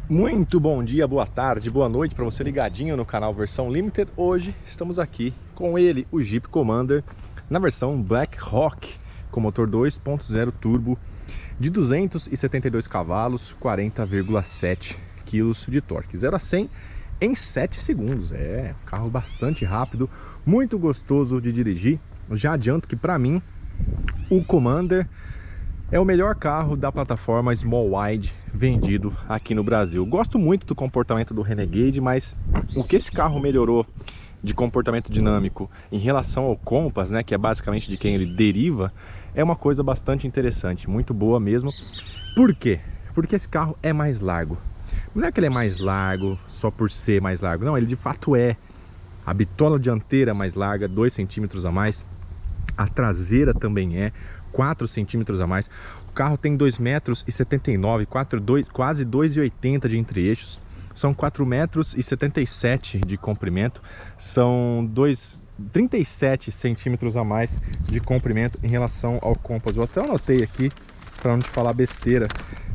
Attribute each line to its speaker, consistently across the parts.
Speaker 1: Muito bom dia, boa tarde, boa noite para você ligadinho no canal Versão Limited. Hoje estamos aqui com ele, o Jeep Commander, na versão Black Hawk, com motor 2.0 turbo de 272 cavalos, 40,7 kg de torque. 0 a 100 em 7 segundos. É um carro bastante rápido, muito gostoso de dirigir. Eu já adianto que para mim o Commander é o melhor carro da plataforma Small Wide vendido aqui no Brasil. Gosto muito do comportamento do Renegade, mas o que esse carro melhorou de comportamento dinâmico em relação ao Compass, né, que é basicamente de quem ele deriva, é uma coisa bastante interessante, muito boa mesmo. Por quê? Porque esse carro é mais largo. Não é que ele é mais largo só por ser mais largo, não, ele de fato é. A bitola dianteira é mais larga, 2 centímetros a mais. A traseira também é 4 centímetros a mais. O carro tem 2,79 m, quase 2,80 de entre-eixos. São 4,77 m de comprimento. São 37 centímetros a mais de comprimento em relação ao Compass. Eu até anotei aqui para não te falar besteira,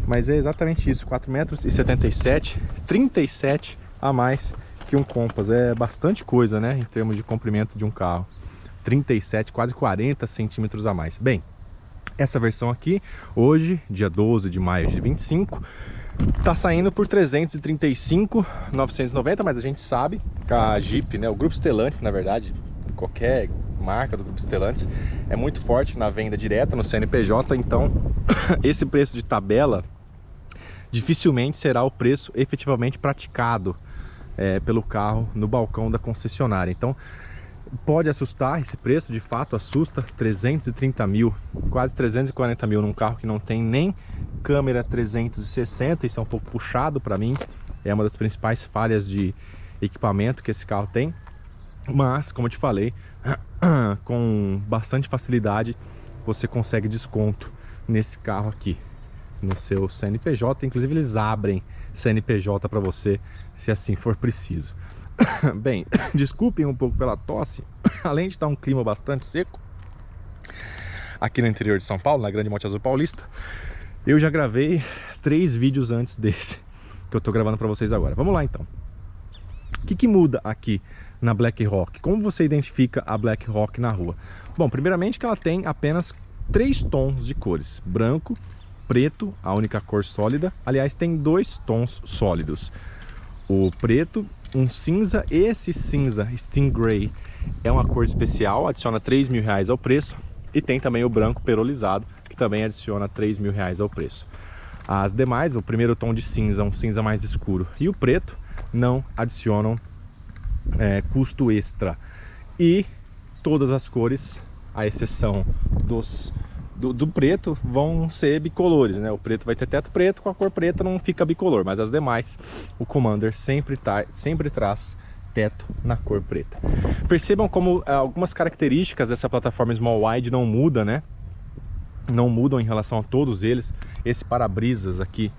Speaker 1: mas é exatamente isso, 4,77 m, 37 a mais que um Compass. É bastante coisa, né, em termos de comprimento de um carro. 37, quase 40 centímetros a mais. Bem, essa versão aqui, hoje, dia 12 de maio de 25, tá saindo por 335.990, mas a gente sabe que a Jeep, né, o Grupo Stellantis, na verdade, qualquer marca do Grupo Stellantis, é muito forte na venda direta no CNPJ, então esse preço de tabela dificilmente será o preço efetivamente praticado pelo carro no balcão da concessionária. Então pode assustar, esse preço de fato assusta. 330 mil, quase 340 mil num carro que não tem nem câmera 360. Isso é um pouco puxado para mim, é uma das principais falhas de equipamento que esse carro tem. Mas, como eu te falei, com bastante facilidade você consegue desconto nesse carro aqui no seu CNPJ. Inclusive eles abrem CNPJ para você, se assim for preciso. Bem, desculpem um pouco pela tosse. Além de estar um clima bastante seco aqui no interior de São Paulo, na Grande Monte Azul Paulista, eu já gravei 3 vídeos antes desse que eu tô gravando para vocês agora. Vamos lá então. O que muda aqui na Black Hawk? Como você identifica a Black Hawk na rua? Bom, primeiramente que ela tem apenas 3 tons de cores: branco, preto, a única cor sólida. Aliás, tem 2 tons sólidos: o preto, um cinza. Esse cinza Stingray é uma cor especial, adiciona R$3.000 ao preço. E tem também o branco perolizado, que também adiciona R$3.000 ao preço. As demais, o primeiro tom de cinza, um cinza mais escuro, e o preto, não adicionam custo extra. E todas as cores, à exceção do preto, vão ser bicolores, né? O preto vai ter teto preto, com a cor preta não fica bicolor, mas as demais, o Commander sempre traz teto na cor preta. Percebam como algumas características dessa plataforma Small Wide não mudam, né? Não mudam em relação a todos eles. Esse para-brisas aqui,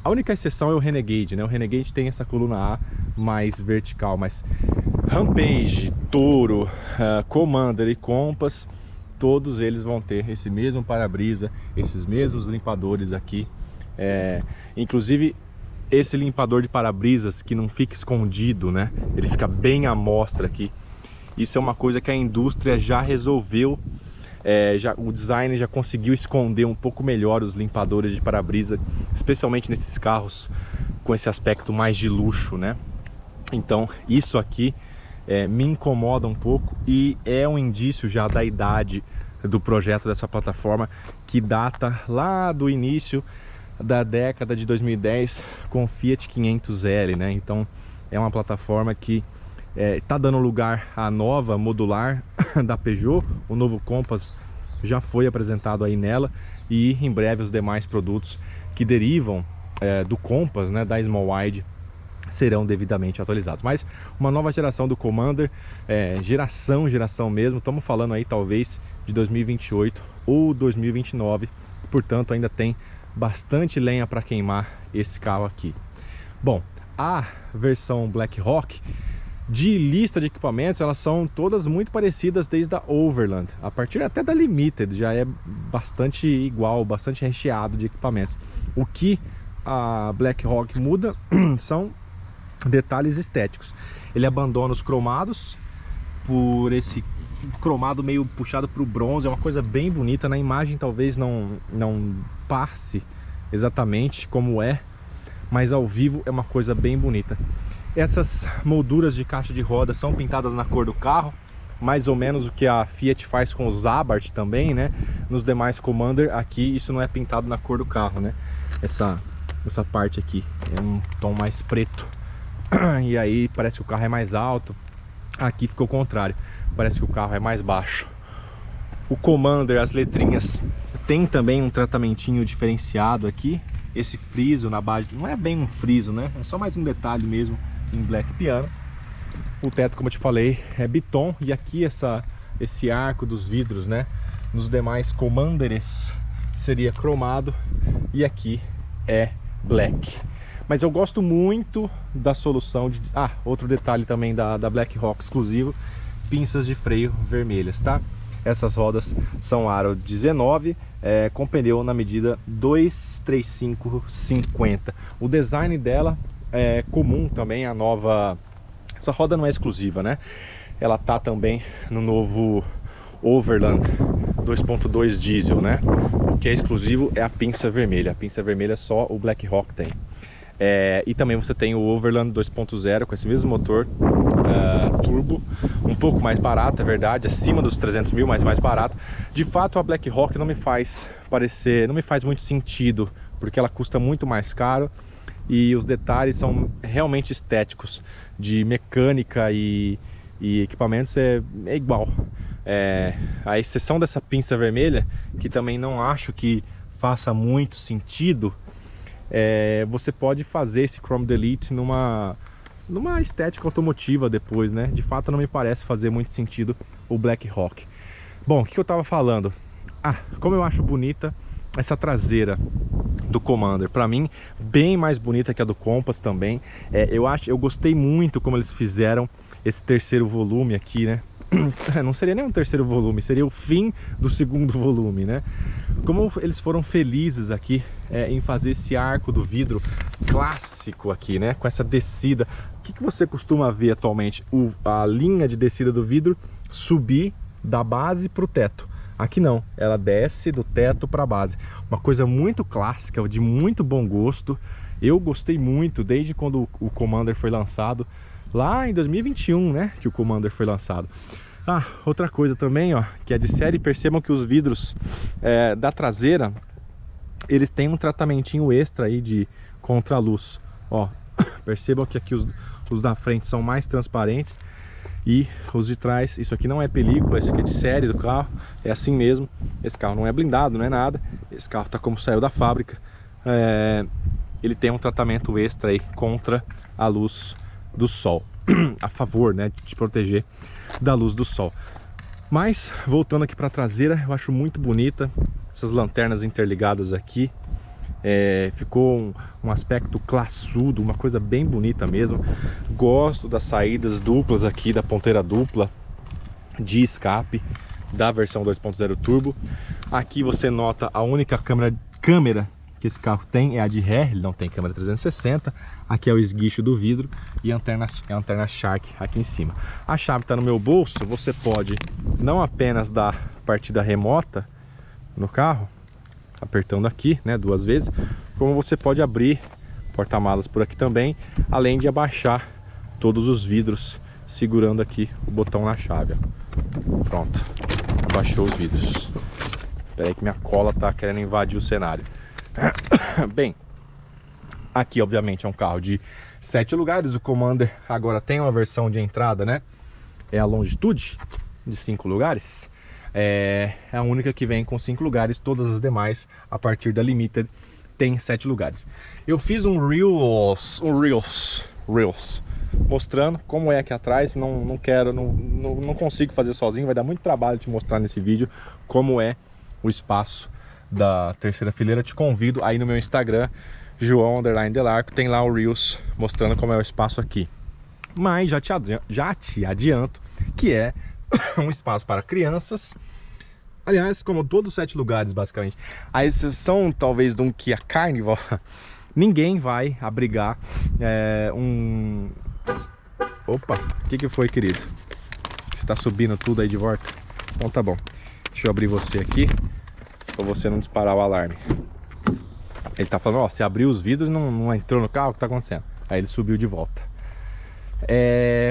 Speaker 1: a única exceção é o Renegade, né? O Renegade tem essa coluna A mais vertical, mas Rampage, Toro, Commander e Compass, todos eles vão ter esse mesmo para-brisa, esses mesmos limpadores aqui. Inclusive esse limpador de para-brisas que não fica escondido, né? Ele fica bem à mostra aqui. Isso é uma coisa que a indústria já resolveu. O design já conseguiu esconder um pouco melhor os limpadores de para-brisa, especialmente nesses carros com esse aspecto mais de luxo, né? Então isso aqui me incomoda um pouco, e é um indício já da idade do projeto dessa plataforma, que data lá do início da década de 2010 com o Fiat 500L, né? Então é uma plataforma que está dando lugar à nova modular da Peugeot. O novo Compass já foi apresentado aí nela, e em breve os demais produtos que derivam do Compass, né, da Small Wide, serão devidamente atualizados. Mas uma nova geração do Commander, geração mesmo, estamos falando aí talvez de 2028 ou 2029, portanto ainda tem bastante lenha para queimar esse carro aqui. Bom, a versão Black Hawk, de lista de equipamentos, elas são todas muito parecidas desde a Overland, a partir até da Limited já é bastante igual, bastante recheado de equipamentos. O que a Black Rock muda são detalhes estéticos. Ele abandona os cromados por esse cromado meio puxado para o bronze. É uma coisa bem bonita. Na imagem talvez não passe exatamente como é, mas ao vivo é uma coisa bem bonita. Essas molduras de caixa de roda são pintadas na cor do carro, mais ou menos o que a Fiat faz com os Abarth também, né? Nos demais Commander, aqui isso não é pintado na cor do carro, né? Essa parte aqui é um tom mais preto. E aí parece que o carro é mais alto. Aqui ficou o contrário, parece que o carro é mais baixo. O Commander, as letrinhas, tem também um tratamentinho diferenciado aqui. Esse friso na base, não é bem um friso, né? É só mais um detalhe mesmo em Black Piano. O teto, como eu te falei, é Biton. E aqui esse arco dos vidros, né? Nos demais Commanders seria cromado. E aqui é Black. Mas eu gosto muito da solução de... Ah, outro detalhe também da Black Rock exclusivo: pinças de freio vermelhas, tá? Essas rodas são aro 19, com pneu na medida 235/50. O design dela é comum também, a nova... Essa roda não é exclusiva, né? Ela tá também no novo Overland 2.2 diesel, né? O que é exclusivo é a pinça vermelha. A pinça vermelha só o Black Rock tem. E também você tem o Overland 2.0 com esse mesmo motor turbo, um pouco mais barato, é verdade, acima dos 300 mil, mas mais barato. De fato, a Black Rock não me faz muito sentido, porque ela custa muito mais caro e os detalhes são realmente estéticos. De mecânica e equipamentos é igual. A exceção dessa pinça vermelha, que também não acho que faça muito sentido. Você pode fazer esse Chrome Delete numa estética automotiva depois, né? De fato não me parece fazer muito sentido o Black Rock. Bom, o que eu tava falando? Como eu acho bonita essa traseira do Commander. Pra mim, bem mais bonita que a do Compass também. Eu gostei muito como eles fizeram esse terceiro volume aqui, né? Não seria nem um terceiro volume, seria o fim do segundo volume, né? Como eles foram felizes aqui em fazer esse arco do vidro clássico aqui, né? Com essa descida. O que você costuma ver atualmente? A linha de descida do vidro subir da base para o teto. Aqui não, ela desce do teto para a base. Uma coisa muito clássica, de muito bom gosto. Eu gostei muito desde quando o Commander foi lançado. Lá em 2021, né, que o Commander foi lançado. Outra coisa também, ó, que é de série. Percebam que os vidros da traseira, eles têm um tratamentinho extra aí de contraluz. Ó, percebam que aqui os da frente são mais transparentes e os de trás, isso aqui não é película, isso aqui é de série do carro, é assim mesmo. Esse carro não é blindado, não é nada, esse carro tá como saiu da fábrica. Ele tem um tratamento extra aí contra a luz do sol, a favor, né, de proteger da luz do sol. Mas voltando aqui para a traseira, eu acho muito bonita essas lanternas interligadas aqui. Ficou um aspecto classudo, uma coisa bem bonita mesmo. Gosto das saídas duplas aqui, da ponteira dupla de escape da versão 2.0 turbo. Aqui você nota a única câmera que esse carro tem é a de ré, ele não tem câmera 360. Aqui é o esguicho do vidro e a antena Shark aqui em cima. A chave está no meu bolso. Você pode não apenas dar partida remota no carro, apertando aqui, né, 2 vezes, como você pode abrir porta-malas por aqui também, além de abaixar todos os vidros segurando aqui o botão na chave. Pronto, abaixou os vidros. Espera aí que minha cola tá querendo invadir o cenário. Bem, aqui obviamente é um carro de 7 lugares. O Commander agora tem uma versão de entrada, né? É a Longitude, de 5 lugares. É a única que vem com 5 lugares. Todas as demais, a partir da Limited, tem 7 lugares. Eu fiz um Reels mostrando como é aqui atrás. Não consigo fazer sozinho, vai dar muito trabalho te mostrar nesse vídeo como é o espaço da terceira fileira. Te convido aí no meu Instagram, João_Delarco, tem lá o Reels mostrando como é o espaço aqui. Mas já te adianto que é um espaço para crianças. Aliás, como todos os 7 lugares basicamente, a exceção talvez de um Kia Carnival, ninguém vai abrigar Opa, o que foi, querido? Você tá subindo tudo aí de volta? Então tá bom. Deixa eu abrir você aqui, pra você não disparar o alarme. Ele tá falando, ó, você abriu os vidros e não entrou no carro, o que tá acontecendo? Aí ele subiu de volta.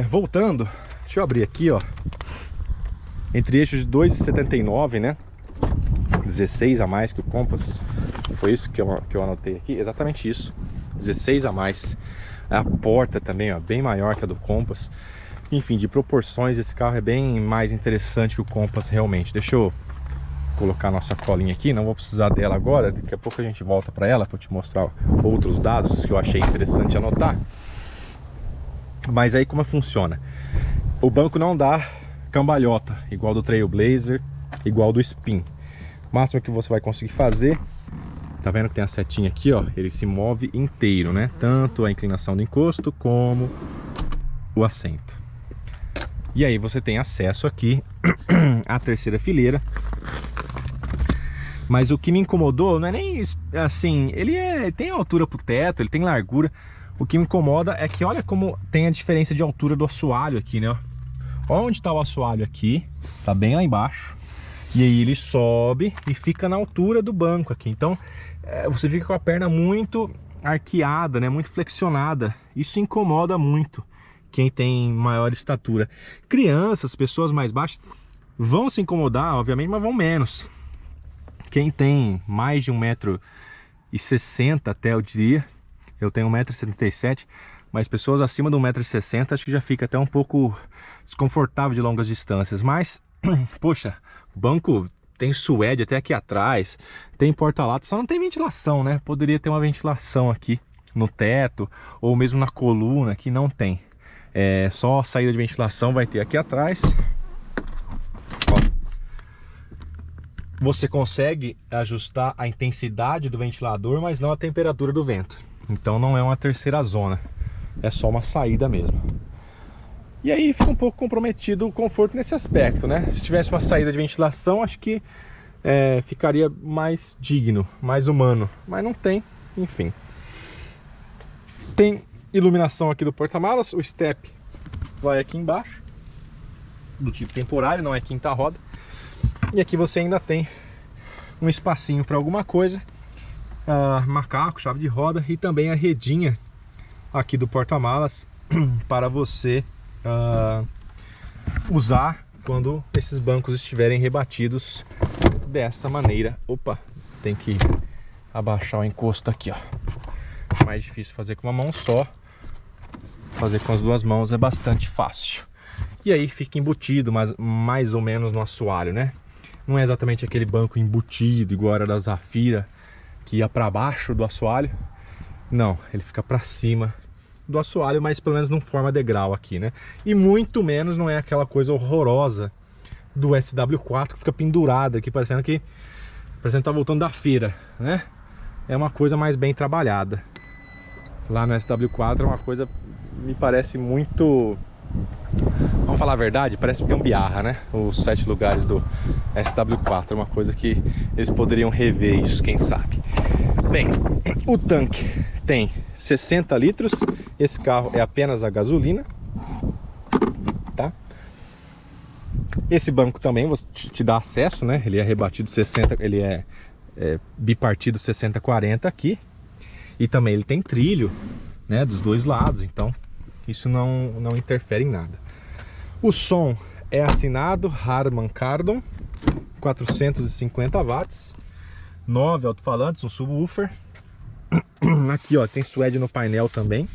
Speaker 1: Voltando, deixa eu abrir aqui, ó. Entre eixos de 2,79, né? 16 a mais que o Compass. Foi isso que eu anotei aqui, exatamente isso. 16 a mais. A porta também, ó, bem maior que a do Compass. Enfim, de proporções, esse carro é bem mais interessante que o Compass realmente. Deixa eu colocar a nossa colinha aqui, não vou precisar dela agora. Daqui a pouco a gente volta para ela para te mostrar outros dados que eu achei interessante anotar. Mas aí como funciona? O banco não dá cambalhota, igual do Trailblazer, igual do Spin. O máximo que você vai conseguir fazer, tá vendo que tem a setinha aqui, ó, ele se move inteiro, né? Tanto a inclinação do encosto como o assento. E aí você tem acesso aqui à terceira fileira. Mas o que me incomodou não é nem assim, ele tem altura pro teto, ele tem largura. O que me incomoda é que olha como tem a diferença de altura do assoalho aqui, né? Olha onde tá o assoalho aqui, tá bem lá embaixo. E aí ele sobe e fica na altura do banco aqui. Então você fica com a perna muito arqueada, né? Muito flexionada. Isso incomoda muito quem tem maior estatura. Crianças, pessoas mais baixas vão se incomodar, obviamente, mas vão menos. Quem tem mais de 1,60 m até, eu diria, eu tenho 1,77 m, mas pessoas acima de 1,60 m acho que já fica até um pouco desconfortável de longas distâncias. Mas, poxa, o banco tem suede até aqui atrás, tem porta-lata, só não tem ventilação, né? Poderia ter uma ventilação aqui no teto ou mesmo na coluna, que não tem. Só a saída de ventilação vai ter aqui atrás. Ó. Você consegue ajustar a intensidade do ventilador, mas não a temperatura do vento. Então não é uma terceira zona, é só uma saída mesmo. E aí fica um pouco comprometido o conforto nesse aspecto, né? Se tivesse uma saída de ventilação, acho que ficaria mais digno, mais humano. Mas não tem, enfim. Tem iluminação aqui do porta-malas, o step vai aqui embaixo, do tipo temporário, não é quinta roda. E aqui você ainda tem um espacinho para alguma coisa, macaco, chave de roda e também a redinha aqui do porta-malas para você usar quando esses bancos estiverem rebatidos dessa maneira. Opa, tem que abaixar o encosto aqui, ó. Mais difícil fazer com uma mão só, fazer com as duas mãos é bastante fácil. E aí fica embutido mais ou menos no assoalho, né? Não é exatamente aquele banco embutido igual era da Zafira, que ia para baixo do assoalho. Não, ele fica para cima do assoalho, mas pelo menos não forma degrau aqui, né? E muito menos não é aquela coisa horrorosa do SW4 que fica pendurado aqui, parecendo que tá voltando da feira, né? É uma coisa mais bem trabalhada. Lá no SW4 é uma coisa, me parece muito... Vamos falar a verdade, parece gambiarra, né? Os 7 lugares do SW4 é uma coisa que eles poderiam rever isso, quem sabe. Bem, o tanque tem 60 litros. Esse carro é apenas a gasolina, tá? Esse banco também te dá acesso, né? Ele é rebatido 60, ele é bipartido 60/40 aqui. E também ele tem trilho, né? Dos dois lados, então isso não interfere em nada. O som é assinado Harman Kardon, 450 watts, 9 alto-falantes, um subwoofer. Aqui, ó, tem suede no painel também.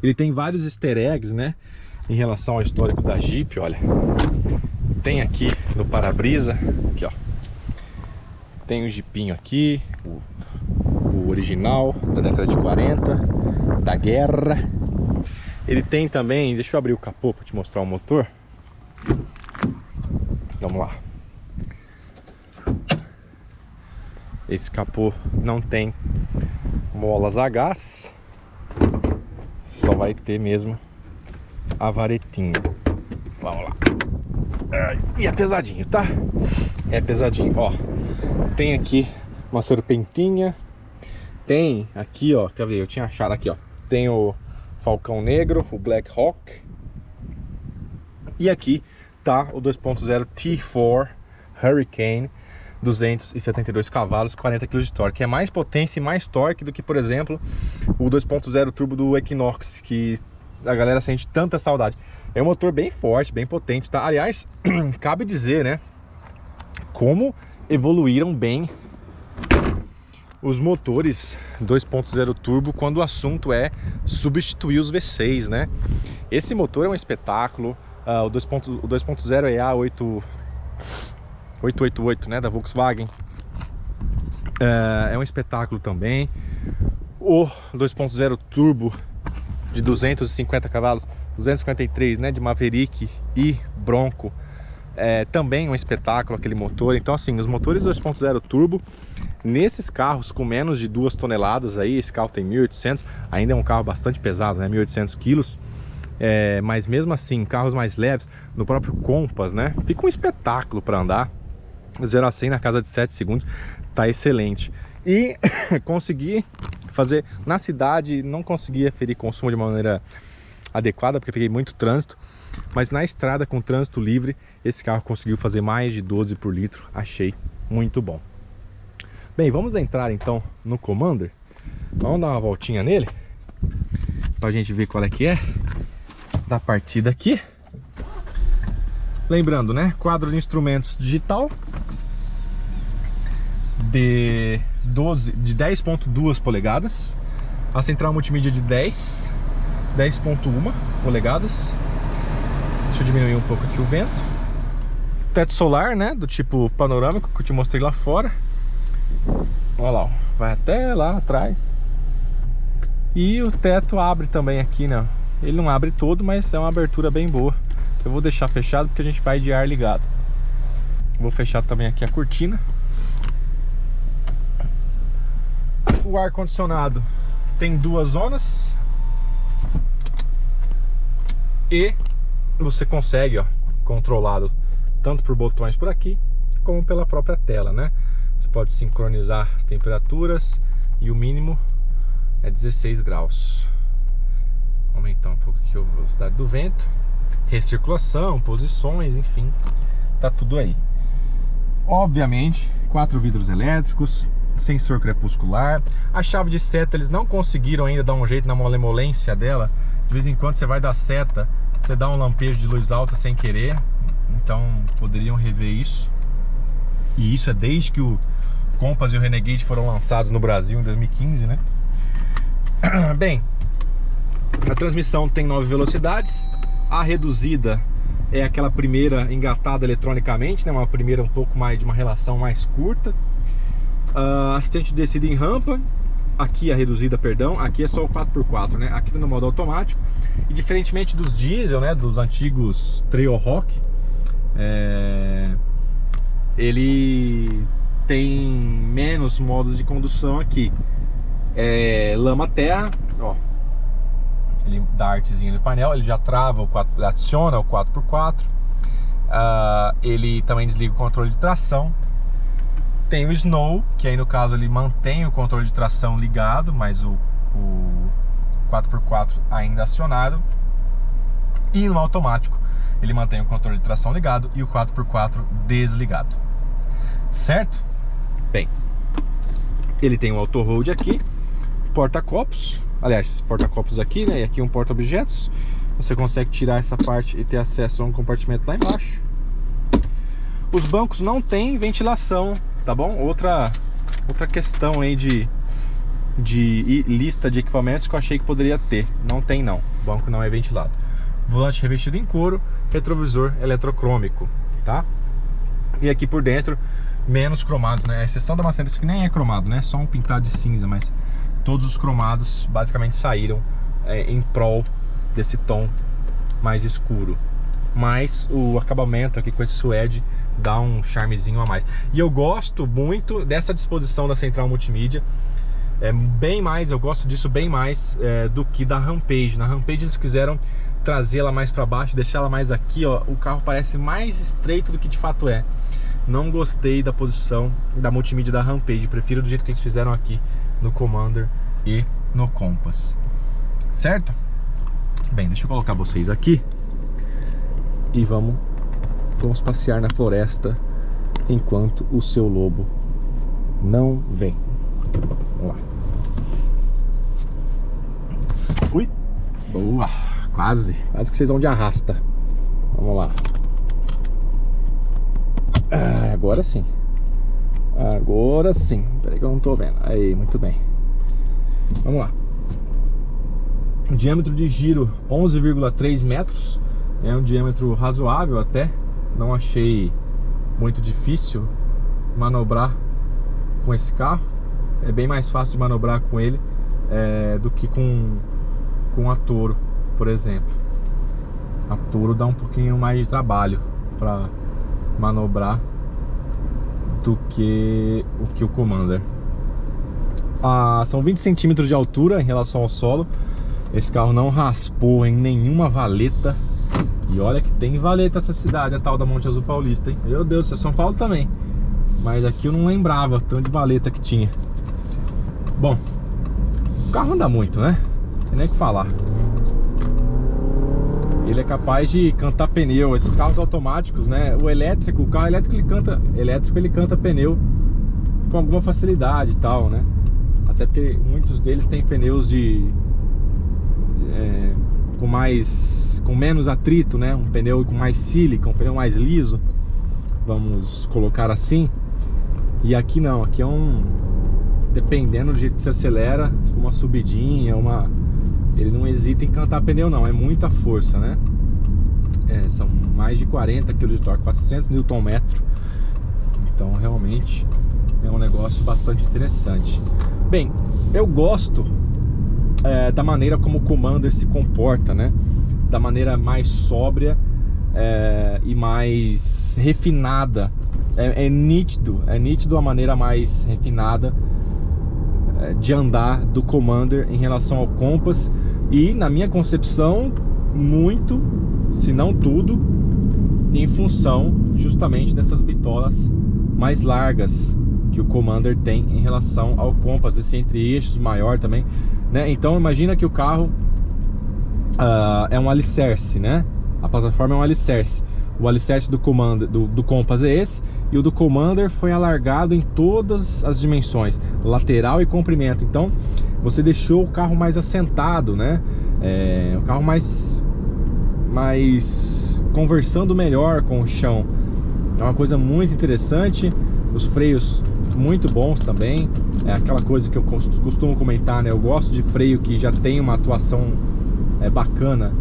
Speaker 1: Ele tem vários easter eggs, né, em relação ao histórico da Jeep, olha. Tem aqui no para-brisa, aqui, ó. Tem um Jeepinho aqui, o original da década de 40, da guerra. Ele tem também, deixa eu abrir o capô para te mostrar o motor. Vamos lá. Esse capô não tem molas a gás, só vai ter mesmo a varetinha. Vamos lá. E é pesadinho, tá? É pesadinho, ó. Tem aqui uma serpentinha tem aqui, ó, quer ver, eu tinha achado aqui, ó, tem o Falcão Negro, o Black Hawk, e aqui tá o 2.0 T4 Hurricane, 272 cavalos, 40 kg de torque, que é mais potência e mais torque do que, por exemplo, o 2.0 turbo do Equinox, que a galera sente tanta saudade. É um motor bem forte, bem potente, tá? Aliás, cabe dizer, né, como evoluíram bem os motores 2.0 turbo quando o assunto é substituir os V6, né? Esse motor é um espetáculo. O 2.0 é A888, né, da Volkswagen. É um espetáculo também. O 2.0 turbo de 250 cavalos, 253, né, de Maverick e Bronco, também um espetáculo aquele motor. Então assim, os motores 2.0 turbo nesses carros com menos de 2 toneladas aí, esse carro tem 1.800, ainda é um carro bastante pesado, né, 1.800 quilos, mas mesmo assim, carros mais leves, no próprio Compass, né, fica um espetáculo para andar. 0 a 100 na casa de 7 segundos, tá excelente. E consegui fazer na cidade, não conseguia ferir consumo de uma maneira adequada, porque peguei muito trânsito, mas na estrada com trânsito livre, esse carro conseguiu fazer mais de 12 por litro, achei muito bom. Bem, vamos entrar então no Commander, vamos dar uma voltinha nele, pra gente ver qual é que é da partida aqui. Lembrando, né, quadro de instrumentos digital de 10.2 polegadas, a central multimídia de 10.1 polegadas. Deixa eu diminuir um pouco aqui o vento. Teto solar, né, do tipo panorâmico que eu te mostrei lá fora. Olha lá, ó, vai até lá atrás. E o teto abre também aqui, né? Ele não abre todo, mas é uma abertura bem boa. Eu vou deixar fechado porque a gente vai de ar ligado. Vou fechar também aqui a cortina. O ar condicionado tem 2 zonas e você consegue, ó, controlá-lo tanto por botões por aqui como pela própria tela, né? Você pode sincronizar as temperaturas e o mínimo é 16 graus. Vou aumentar um pouco aqui a velocidade do vento, recirculação, posições, enfim, tá tudo aí. Obviamente, 4 vidros elétricos, sensor crepuscular. A chave de seta eles não conseguiram ainda dar um jeito na malemolência dela. De vez em quando você vai dar seta, você dá um lampejo de luz alta sem querer. Então poderiam rever isso. E isso é desde que o Compass e o Renegade foram lançados no Brasil em 2015, né? Bem, a transmissão tem 9 velocidades. A reduzida é aquela primeira engatada eletronicamente, né? Uma primeira um pouco mais de uma relação mais curta. Assistente de descida em rampa. Aqui a reduzida, perdão, aqui é só o 4x4, né? Aqui tá no modo automático. E diferentemente dos diesel, né, dos antigos Trailhawk, ele tem menos modos de condução aqui. Lama-terra, ó. Ele dá artezinha no painel, ele já trava, adiciona o 4x4. Ele também desliga o controle de tração. Tem o Snow, que aí no caso ele mantém o controle de tração ligado, mas o 4x4 ainda acionado. E no automático ele mantém o controle de tração ligado e o 4x4 desligado. Certo? Bem, ele tem o auto hold aqui, porta-copos, aliás, porta-copos aqui, né? E aqui um porta-objetos. Você consegue tirar essa parte e ter acesso a um compartimento lá embaixo. Os bancos não tem ventilação, tá bom? Outra questão aí de lista de equipamentos que eu achei que poderia ter. Não tem não, o banco não é ventilado. Volante revestido em couro, retrovisor eletrocrômico, tá? E aqui por dentro, menos cromados, né? A exceção da maçaneta, que nem é cromado, né? Só um pintado de cinza, mas todos os cromados basicamente saíram em prol desse tom mais escuro. Mas o acabamento aqui com esse suede dá um charmezinho a mais. E eu gosto muito dessa disposição da central multimídia. Bem mais, eu gosto disso bem mais do que da Rampage. Na Rampage eles quiseram trazê-la mais para baixo, deixar ela mais aqui, ó. O carro parece mais estreito do que de fato é. Não gostei da posição da multimídia da Rampage, prefiro do jeito que eles fizeram aqui no Commander e no Compass, certo? Bem, deixa eu colocar vocês aqui e vamos passear na floresta enquanto o seu lobo não vem. Vamos lá. Ui, boa, quase que vocês vão de arrasta. Vamos lá. Agora sim. Agora sim. Peraí que eu não tô vendo. Aí, muito bem. Vamos lá. O diâmetro de giro 11,3 metros. É um diâmetro razoável até. Não achei muito difícil manobrar com esse carro. É bem mais fácil de manobrar com ele do que com a Toro, por exemplo. A Toro dá um pouquinho mais de trabalho para manobrar do que o Commander. São 20 centímetros de altura em relação ao solo. Esse carro não raspou em nenhuma valeta. E olha que tem valeta essa cidade, a tal da Monte Azul Paulista, hein? Meu Deus, isso é São Paulo também. Mas aqui eu não lembrava tanto de valeta que tinha. Bom, o carro anda muito, né? Não tem nem o que falar. Ele é capaz de cantar pneu. Esses carros automáticos, né? O carro elétrico ele canta pneu com alguma facilidade e tal, né? Até porque muitos deles têm pneus com menos atrito, né? Um pneu com mais sílica, um pneu mais liso, vamos colocar assim. E aqui não, aqui dependendo do jeito que você acelera, se for uma subidinha, ele não hesita em cantar pneu não, é muita força, né? São mais de 40 kg de torque, 400 Nm. Então realmente é um negócio bastante interessante. Bem, eu gosto da maneira como o Commander se comporta, né? Da maneira mais sóbria e mais refinada. É nítido a maneira mais refinada de andar do Commander em relação ao Compass. E na minha concepção, muito, se não tudo, em função justamente dessas bitolas mais largas que o Commander tem em relação ao Compass, esse entre-eixos maior também, né? Então imagina que o carro é um alicerce, né? A plataforma é um alicerce. O alicerce do Commander, do Compass é esse, e o do Commander foi alargado em todas as dimensões, lateral e comprimento. Então você deixou o carro mais assentado, né? O carro mais conversando melhor com o chão. É uma coisa muito interessante. Os freios muito bons também. É aquela coisa que eu costumo comentar, né? Eu gosto de freio que já tem uma atuação bacana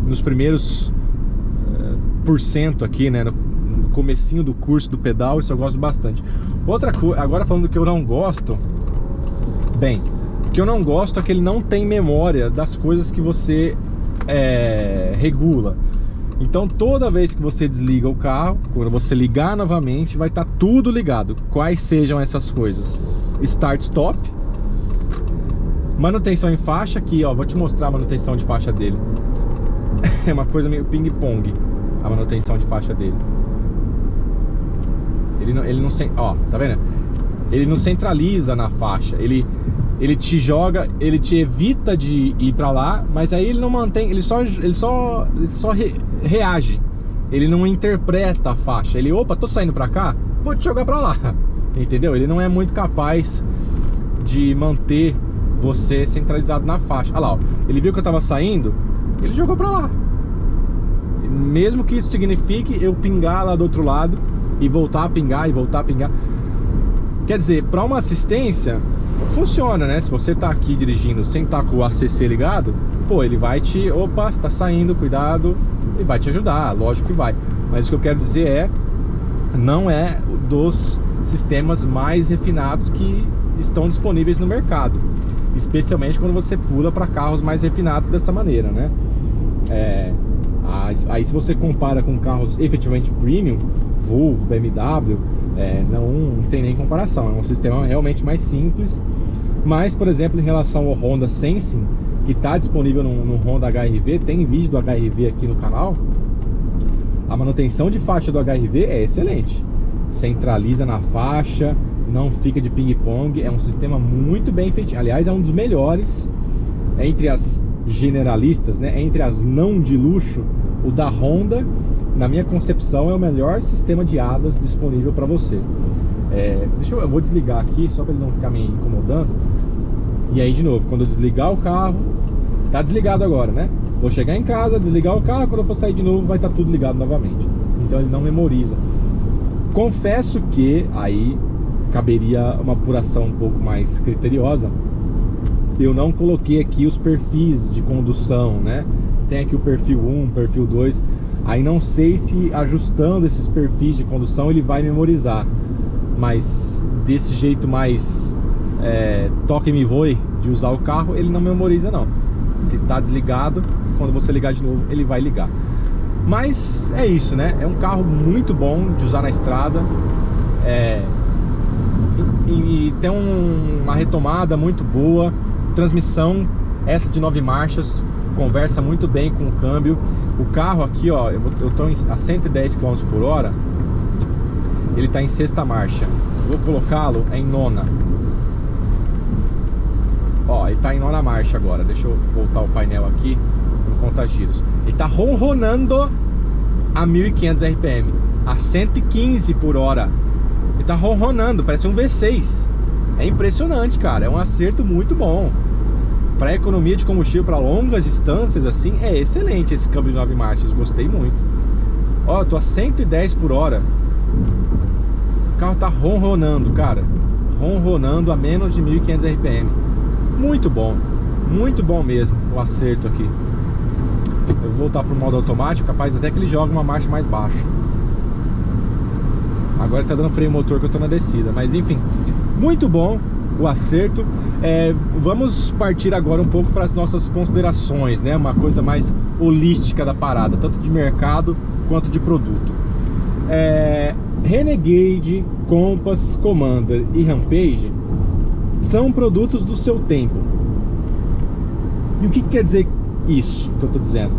Speaker 1: nos primeiros % aqui, né? No comecinho do curso do pedal. Isso eu gosto bastante. Outra coisa, agora falando do que eu não gosto. Bem, o que eu não gosto é que ele não tem memória das coisas que você regula. Então toda vez que você desliga o carro, quando você ligar novamente, vai estar tudo ligado. Quais sejam essas coisas? Start, stop. Manutenção em faixa, aqui ó, vou te mostrar a manutenção de faixa dele. É uma coisa meio ping-pong a manutenção de faixa dele. Ele não ó, tá vendo? Ele não centraliza na faixa. Ele te joga, ele te evita de ir pra lá, mas aí ele não mantém, ele só reage. Ele não interpreta a faixa. Ele, opa, tô saindo pra cá, vou te jogar pra lá. Entendeu? Ele não é muito capaz de manter você centralizado na faixa. Olha lá, ó. Ele viu que eu tava saindo, ele jogou pra lá. Mesmo que isso signifique eu pingar lá do outro lado e voltar a pingar e voltar a pingar. Quer dizer, para uma assistência funciona, né? Se você tá aqui dirigindo sem estar com o ACC ligado, pô, ele vai te... Opa, você tá saindo, cuidado. E vai te ajudar, lógico que vai. Mas o que eu quero dizer não é dos sistemas mais refinados que estão disponíveis no mercado. Especialmente quando você pula para carros mais refinados dessa maneira, né? Aí se você compara com carros efetivamente premium, Volvo, BMW, não tem nem comparação. É um sistema realmente mais simples. Mas, por exemplo, em relação ao Honda Sensing, que está disponível no Honda HR-V, tem vídeo do HR-V aqui no canal. A manutenção de faixa do HR-V é excelente. Centraliza na faixa, não fica de ping-pong, é um sistema muito bem feito. Aliás, é um dos melhores entre as generalistas, né? Entre as não de luxo, o da Honda, na minha concepção, é o melhor sistema de hadas disponível para você. Eu vou desligar aqui, só para ele não ficar me incomodando. E aí, de novo, quando eu desligar o carro, tá desligado agora, né? Vou chegar em casa, desligar o carro, quando eu for sair de novo, vai estar tudo ligado novamente. Então ele não memoriza. Confesso que aí caberia uma apuração um pouco mais criteriosa. Eu não coloquei aqui os perfis de condução, né? Tem aqui o perfil 1, perfil 2. Aí não sei se ajustando esses perfis de condução ele vai memorizar. Mas desse jeito mais toque me voe de usar o carro, ele não memoriza não. Se tá desligado, quando você ligar de novo, ele vai ligar. Mas é isso, né? É um carro muito bom de usar na estrada. E tem uma retomada muito boa. Transmissão, essa de 9 marchas, conversa muito bem com o câmbio. O carro aqui, ó, eu tô a 110 km por hora. Ele tá em 6ª marcha. Vou colocá-lo em 9ª. Ó, ele tá em 9ª marcha agora. Deixa eu voltar o painel aqui no conta-giros. Ele tá ronronando a 1500 RPM, a 115 por hora. Ele tá ronronando, parece um V6. É impressionante, cara. É um acerto muito bom. Para economia de combustível para longas distâncias, assim, é excelente esse câmbio de 9 marchas. Gostei muito. Ó, eu tô a 110 por hora. O carro tá ronronando, cara. Ronronando a menos de 1500 RPM. Muito bom mesmo o acerto aqui. Eu vou voltar pro modo automático, capaz até que ele joga uma marcha mais baixa. Agora ele tá dando freio motor que eu tô na descida. Mas enfim, muito bom o acerto. Vamos partir agora um pouco para as nossas considerações, né? Uma coisa mais holística da parada, tanto de mercado quanto de produto. Renegade, Compass, Commander e Rampage são produtos do seu tempo. E o que quer dizer isso que eu tô dizendo?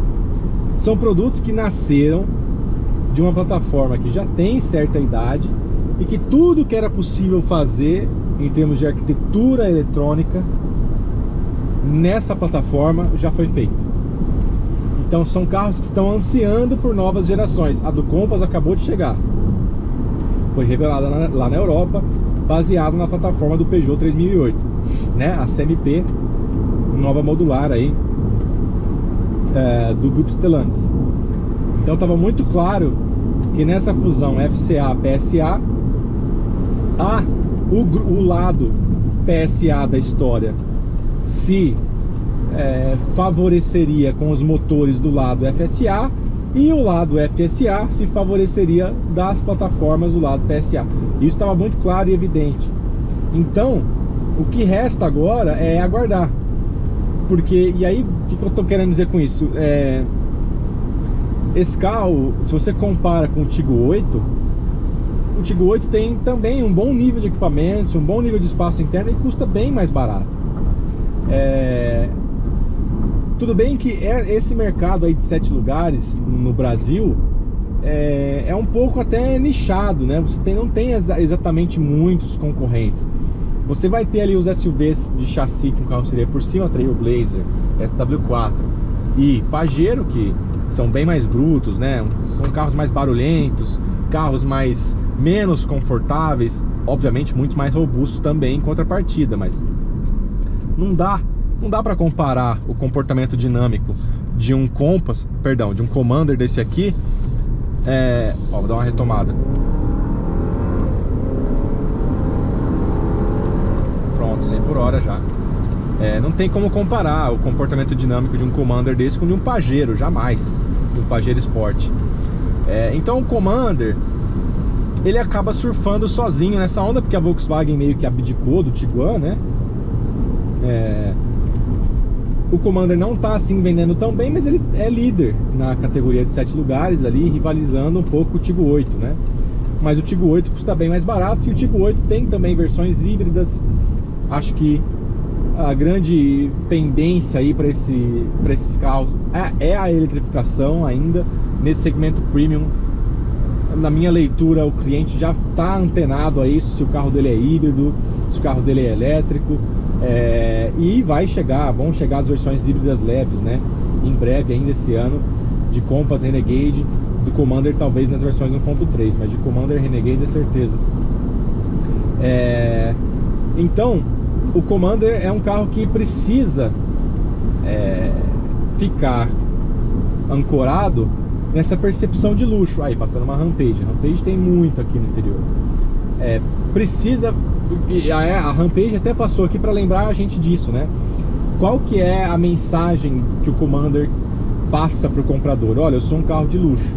Speaker 1: São produtos que nasceram de uma plataforma que já tem certa idade e que tudo que era possível fazer em termos de arquitetura eletrônica nessa plataforma já foi feito. Então são carros que estão ansiando por novas gerações. A do Compass acabou de chegar, foi revelada lá na Europa, baseado na plataforma do Peugeot 3008, né? A CMP nova modular aí do grupo Stellantis. Então estava muito claro que nessa fusão FCA-PSA o lado PSA da história se favoreceria com os motores do lado FSA, e o lado FSA se favoreceria das plataformas do lado PSA. Isso estava muito claro e evidente. Então o que resta agora é aguardar. Porque, e aí, o que eu estou querendo dizer com isso? Esse carro, se você compara com o Tiggo 8, o Tiggo 8 tem também um bom nível de equipamentos, um bom nível de espaço interno e custa bem mais barato. Tudo bem que esse mercado aí de 7 lugares no Brasil é um pouco até nichado, né? Você não tem exatamente muitos concorrentes. Você vai ter ali os SUVs de chassi com carroceria por cima, Trailblazer, SW4 e Pajero, que são bem mais brutos, né? São carros mais barulhentos, carros menos confortáveis, obviamente muito mais robustos também em contrapartida, mas não dá para comparar o comportamento dinâmico de um Compass, perdão, de um Commander desse aqui. Vou dar uma retomada. Pronto, 100 por hora já. Não tem como comparar o comportamento dinâmico de um Commander desse com de um Pajero, jamais. De um Pajero Sport. Então o Commander, ele acaba surfando sozinho nessa onda, porque a Volkswagen meio que abdicou do Tiguan, né? O Commander não tá assim vendendo tão bem, mas ele é líder na categoria de 7 lugares ali, rivalizando um pouco com o Tiggo 8, né? Mas o Tiggo 8 custa bem mais barato, e o Tiggo 8 tem também versões híbridas. Acho que a grande pendência aí para esses carros é a eletrificação ainda nesse segmento premium
Speaker 2: na minha leitura, o cliente já está antenado a isso, se o carro dele é híbrido, se o carro dele é elétrico, e vão chegar as versões híbridas leves, né? Em breve, ainda esse ano, de Compass, Renegade, do Commander talvez nas versões 1.3, mas de Commander Renegade é certeza. Então, o Commander é um carro que precisa ficar ancorado nessa percepção de luxo. Aí, passando uma Rampage. A Rampage tem muito aqui no interior. A Rampage até passou aqui para lembrar a gente disso, né? Qual que é a mensagem que o Commander passa para o comprador? Olha, eu sou um carro de luxo.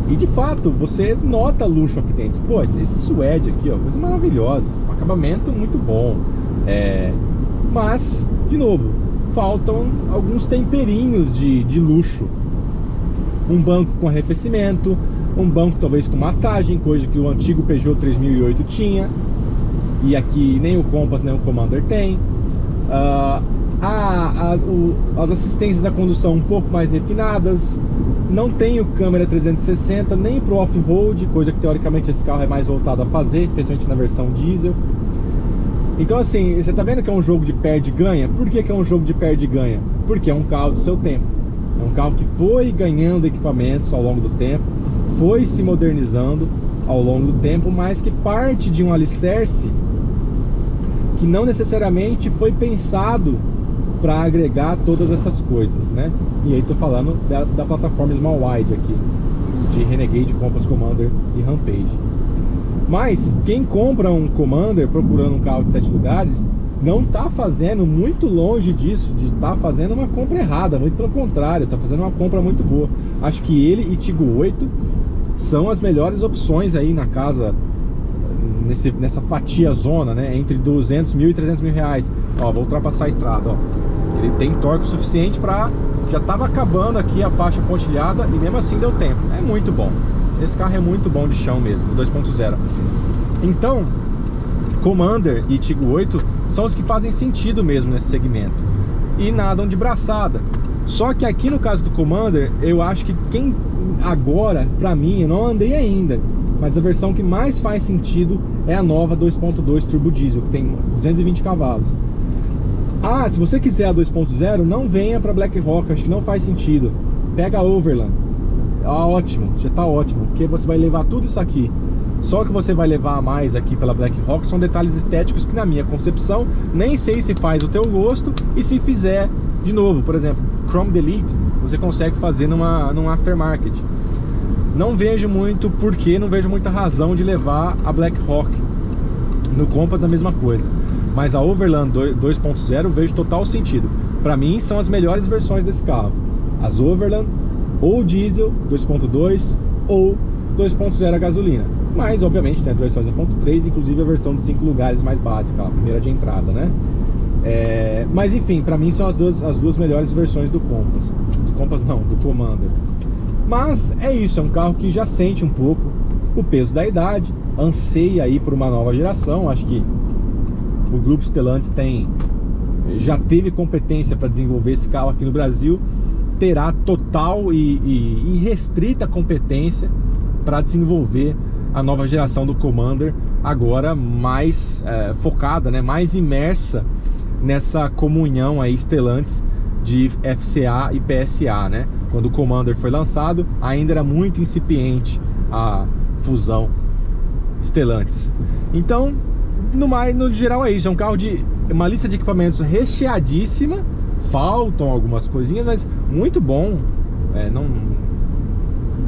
Speaker 2: E de fato, você nota luxo aqui dentro. Pô, esse suede aqui, ó, coisa maravilhosa, um acabamento muito bom. Mas, de novo, faltam alguns temperinhos de luxo. Um banco com arrefecimento, um banco talvez com massagem, coisa que o antigo Peugeot 3008 tinha, e aqui nem o Compass nem o Commander tem. As assistências à condução um pouco mais refinadas. Não tem o câmera 360 nem pro off-road, coisa que teoricamente esse carro é mais voltado a fazer, especialmente na versão diesel. Então assim, você tá vendo que é um jogo de perde e ganha? Por que é um jogo de perde e ganha? Porque é um carro do seu tempo. É um carro que foi ganhando equipamentos ao longo do tempo, foi se modernizando ao longo do tempo, mas que parte de um alicerce que não necessariamente foi pensado para agregar todas essas coisas, né? E aí tô falando da plataforma Small Wide aqui, de Renegade, Compass, Commander e Rampage. Mas quem compra um Commander procurando um carro de 7 lugares não tá fazendo, muito longe disso, de estar fazendo uma compra errada, muito pelo contrário, tá fazendo uma compra muito boa. Acho que ele e Tiggo 8 são as melhores opções aí na casa, nessa fatia zona, né? Entre 200 mil e 300 mil reais. Ó, vou ultrapassar a estrada, ó. Ele tem torque suficiente para... Já estava acabando aqui a faixa pontilhada e mesmo assim deu tempo. É muito bom. Esse carro é muito bom de chão mesmo, 2.0. Então, Commander e Tiggo 8 são os que fazem sentido mesmo nesse segmento. E nadam de braçada. Só que aqui no caso do Commander, eu acho que quem agora, pra mim, eu não andei ainda, mas a versão que mais faz sentido é a nova 2.2 Turbo Diesel, que tem 220 cavalos. Se você quiser a 2.0, não venha para Black Rock, acho que não faz sentido. Pega a Overland. Ótimo, já tá ótimo, porque você vai levar tudo isso aqui. Só que você vai levar a mais aqui pela Black Rock são detalhes estéticos que, na minha concepção, nem sei se faz o teu gosto. E se fizer, de novo, por exemplo, Chrome Delete, você consegue fazer num aftermarket. Não vejo muito porquê, não vejo muita razão de levar a Black Rock. No Compass a mesma coisa. Mas a Overland 2.0 vejo total sentido. Para mim são as melhores versões desse carro. As Overland, ou diesel 2.2 ou 2.0 a gasolina. Mas obviamente tem as versões 1.3, inclusive a versão de 5 lugares mais básica, a primeira de entrada, né? Mas enfim, para mim são as duas melhores versões do Compass. Do Compass não, do Commander. Mas é isso, é um carro que já sente um pouco o peso da idade, anseia aí por uma nova geração. Acho que o Grupo Stellantis já teve competência para desenvolver esse carro aqui no Brasil, terá total e irrestrita competência para desenvolver a nova geração do Commander, agora mais focada, né, mais imersa nessa comunhão aí Stellantis de FCA e PSA, né? Quando o Commander foi lançado, ainda era muito incipiente a fusão Stellantis. Então, no geral é isso, é um carro de uma lista de equipamentos recheadíssima, faltam algumas coisinhas, mas muito bom.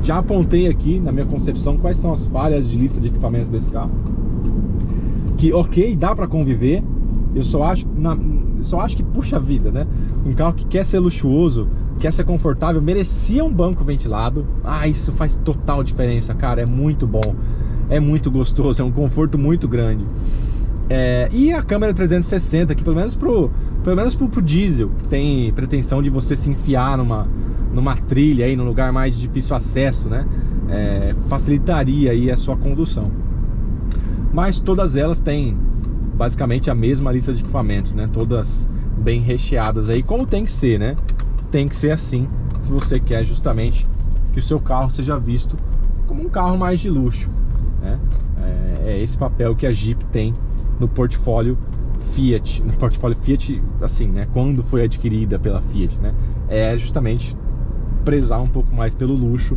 Speaker 2: Já apontei aqui na minha concepção quais são as falhas de lista de equipamentos desse carro, que ok, dá para conviver. Eu só acho que, puxa vida, né? Um carro que quer ser luxuoso, quer ser confortável, merecia um banco ventilado. Isso faz total diferença, cara. É muito bom, é muito gostoso, é um conforto muito grande. E a câmera 360, que pelo menos pro diesel, tem pretensão de você se enfiar numa trilha aí, num lugar mais de difícil acesso, né? Facilitaria aí a sua condução. Mas todas elas têm basicamente a mesma lista de equipamentos, né? Todas bem recheadas aí, como tem que ser, né? Tem que ser assim, se você quer justamente que o seu carro seja visto como um carro mais de luxo, né? É esse papel que a Jeep tem no portfólio Fiat. No portfólio Fiat, assim, né? Quando foi adquirida pela Fiat, né? É justamente prezar um pouco mais pelo luxo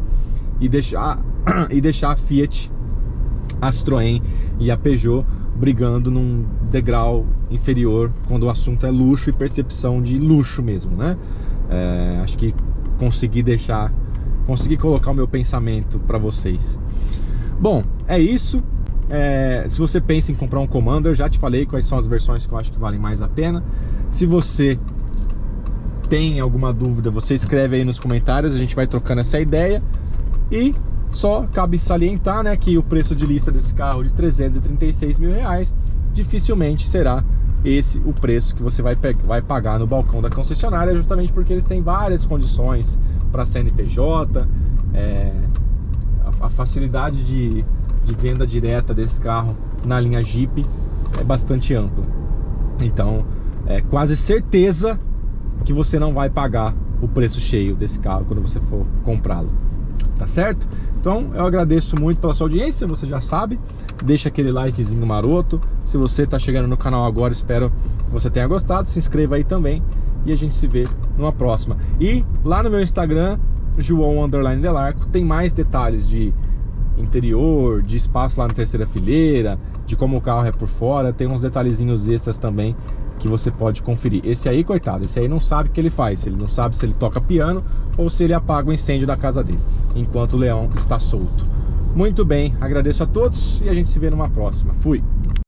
Speaker 2: e deixar a Fiat, a Citroën e a Peugeot brigando num degrau inferior quando o assunto é luxo e percepção de luxo mesmo, né? Acho que consegui colocar o meu pensamento para vocês. Bom, é isso. Se você pensa em comprar um Commander, eu já te falei quais são as versões que eu acho que valem mais a pena. Se você tem alguma dúvida, você escreve aí nos comentários, a gente vai trocando essa ideia. E só cabe salientar, né, que o preço de lista desse carro de 336 mil reais dificilmente será esse o preço que você vai pagar no balcão da concessionária, justamente porque eles têm várias condições para CNPJ, a facilidade de venda direta desse carro na linha Jeep é bastante ampla. Então é quase certeza que você não vai pagar o preço cheio desse carro quando você for comprá-lo, tá certo? Então eu agradeço muito pela sua audiência, você já sabe, deixa aquele likezinho maroto. Se você está chegando no canal agora, espero que você tenha gostado, se inscreva aí também e a gente se vê numa próxima. E lá no meu Instagram, João_Delarco, tem mais detalhes de interior, de espaço lá na terceira fileira, de como o carro é por fora, tem uns detalhezinhos extras também que você pode conferir. Esse aí, coitado, esse aí não sabe o que ele faz, ele não sabe se ele toca piano ou se ele apaga o incêndio da casa dele, enquanto o leão está solto. Muito bem, agradeço a todos e a gente se vê numa próxima. Fui!